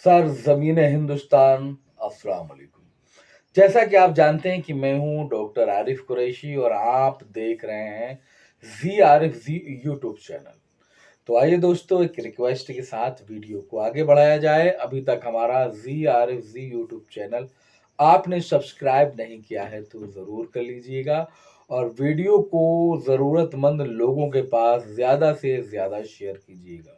Sir ज़मीन हिंदुस्तान, अस्सलाम वालेकुम। जैसा कि आप जानते हैं कि मैं हूँ डॉक्टर आरिफ कुरैशी और आप देख रहे हैं ज़ी आरिफ ज़ी यूट्यूब चैनल। तो आइए दोस्तों, एक रिक्वेस्ट के साथ वीडियो को आगे बढ़ाया जाए। अभी तक हमारा ज़ी आरिफ ज़ी यूट्यूब चैनल आपने सब्सक्राइब नहीं किया है तो ज़रूर कर लीजिएगा और वीडियो को ज़रूरतमंद लोगों के पास ज़्यादा से ज़्यादा शेयर कीजिएगा।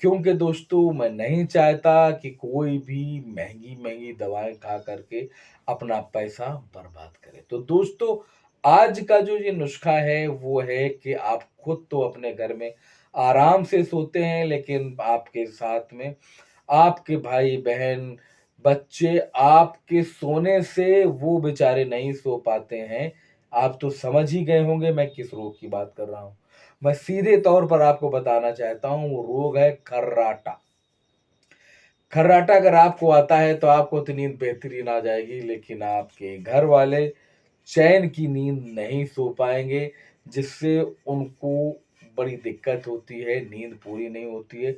क्योंकि दोस्तों मैं नहीं चाहता कि कोई भी महँगी-महँगी दवाएँ खा करके अपना पैसा बर्बाद करे। तो दोस्तों, आज का जो ये नुस्ख़ा है वो है कि आप खुद तो अपने घर में आराम से सोते हैं, लेकिन आपके साथ में आपके भाई-बहन, बच्चे आपके सोने से वो बेचारे नहीं सो पाते हैं। आप तो समझ ही गए होंगे मैं किस रोग की बात कर रहा हूँ। मैं सीधे तौर पर आपको बताना चाहता हूँ, वो रोग है खर्राटा। खर्राटा अगर आपको आता है तो आपको तो नींद बेहतरीन आ जाएगी, लेकिन आपके घर वाले चैन की नींद नहीं सो पाएँगे, जिससे उनको बड़ी दिक्कत होती है, नींद पूरी नहीं होती है,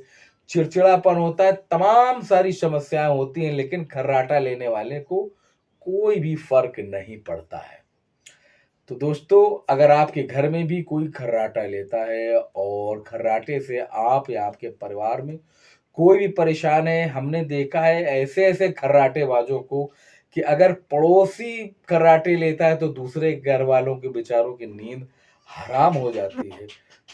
चिड़चिड़ापन होता है, तमाम सारी समस्याएँ होती हैं, लेकिन खर्राटा लेने वाले को कोई भी फ़र्क नहीं पड़ता है। तो दोस्तों, अगर आपके घर में भी कोई खर्राटा लेता है और खर्राटे से आप या आपके परिवार में कोई भी परेशान है, हमने देखा है ऐसे-ऐसे खर्राटेबाज़ों को कि अगर पड़ोसी खर्राटे लेता है तो दूसरे घर वालों के बेचारों की नींद हराम हो जाती है।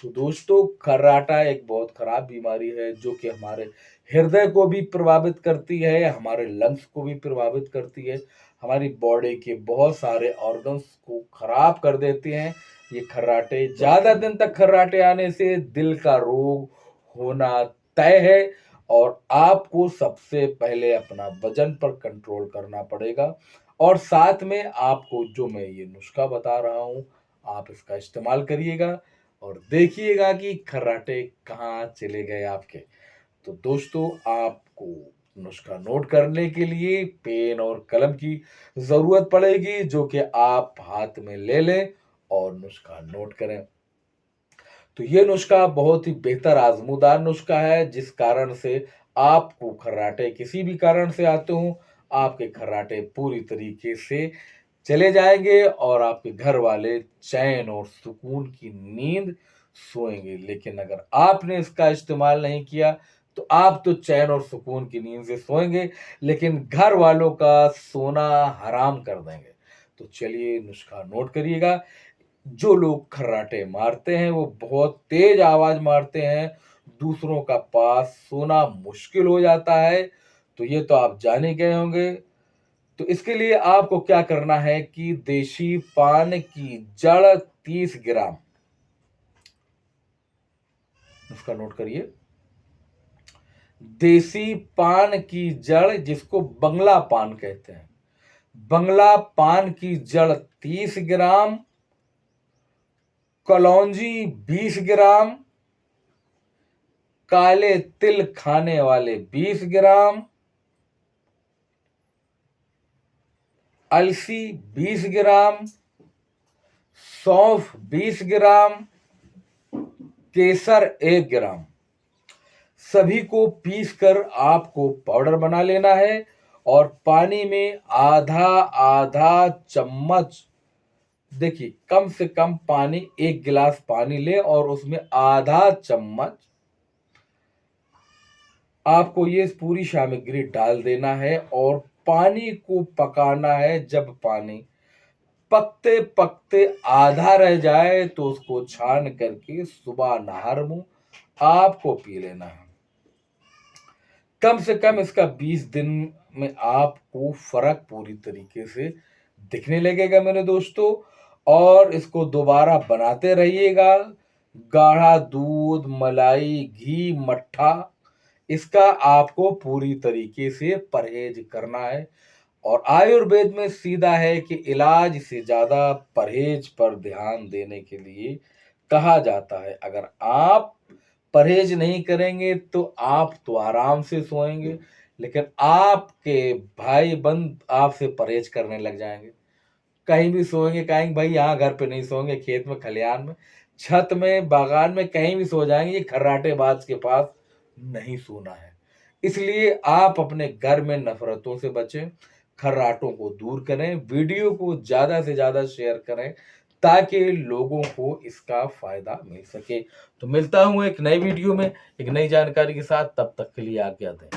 तो दोस्तों, खर्राटा एक बहुत खराब बीमारी है जो कि हमारे हृदय को भी प्रभावित करती है, हमारे लंग्स को भी प्रभावित करती है, हमारी बॉडी के बहुत सारे ऑर्गन्स को खराब कर देते हैं। ये खर्राटे ज़्यादा दिन तक खर्राटे आने से दिल का रोग होना तय है और आपको सबसे पहले अपना वज़न पर कंट्रोल करना पड़ेगा और साथ में आपको जो मैं ये नुस्ख़ा बता रहा हूँ, आप इसका इस्तेमाल करिएगा और देखिएगा कि खर्राटे कहाँ चले गए आपके। तो दोस्तों, आपको नुस्ख़ा नोट करने के लिए पेन और कलम की ज़रूरत पड़ेगी, जो कि आप हाथ में ले लें और नुस्ख़ा नोट करें। तो ये नुस्ख़ा बहुत ही बेहतर आज़मूदार नुस्ख़ा है, जिस कारण से आपको खर्राटे किसी भी कारण से आते हों, आपके खर्राटे पूरी तरीके से चले जाएँगे और आपके घर वाले चैन और सुकून की नींद सोएँगे। लेकिन अगर आपने इसका इस्तेमाल नहीं किया, तो आप तो चैन और सुकून की नींद से सोएँगे, लेकिन घर वालों का सोना हराम कर देंगे। तो चलिए नुस्ख़ा नोट करिएगा। जो लोग खर्राटे मारते हैं वो बहुत तेज आवाज मारते हैं, दूसरों का पास सोना मुश्किल हो जाता है, तो ये तो आप जान ही गए होंगे। तो इसके लिए आपको क्या करना है कि देशी पान की जड़ 30 ग्राम, उसका नोट करिए। देसी पान की जड़ जिसको बंगला पान कहते हैं, बंगला पान की जड़ 30 ग्राम, कलौंजी 20 ग्राम, काले तिल खाने वाले 20 ग्राम, अलसी 20 ग्राम, सौंफ 20 ग्राम, केसर 1 ग्राम, सभी को पीसकर आपको पाउडर बना लेना है और पानी में आधा आधा चम्मच, देखिए कम से कम पानी, 1 गिलास पानी ले और उसमें आधा चम्मच आपको ये पूरी सामग्री डाल देना है और पानी को पकाना है। जब पानी पकते-पकते आधा रह जाए तो उसको छान करके सुबह नहर मुँह आपको पी लेना है। कम से कम इसका 20 दिन में आपको फ़र्क पूरी तरीके से दिखने लगेगा मेरे दोस्तों, और इसको दोबारा बनाते रहिएगा। गाढ़ा दूध, मलाई, घी, मट्ठा, इसका आपको पूरी तरीके से परहेज करना है और आयुर्वेद में सीधा है कि इलाज से ज़्यादा परहेज पर ध्यान देने के लिए कहा जाता है। अगर आप परहेज नहीं करेंगे तो आप तो आराम से सोएंगे, लेकिन आपके भाई बंद आपसे परहेज करने लग जाएंगे। कहीं भी सोएंगे, कहेंगे भाई यहाँ घर पे नहीं सोएंगे, खेत में, खलिहान में, छत में, बागान में, कहीं भी सो जाएंगे, ये खर्राटेबाज के पास नहीं सोना है। इसलिए आप अपने घर में नफरतों से बचें, खर्राटों को दूर करें, वीडियो को ज़्यादा से ज़्यादा शेयर करें ताकि लोगों को इसका फ़ायदा मिल सके। तो मिलता हूँ एक नई वीडियो में, एक नई जानकारी के साथ, तब तक के लिए आज्ञा दें।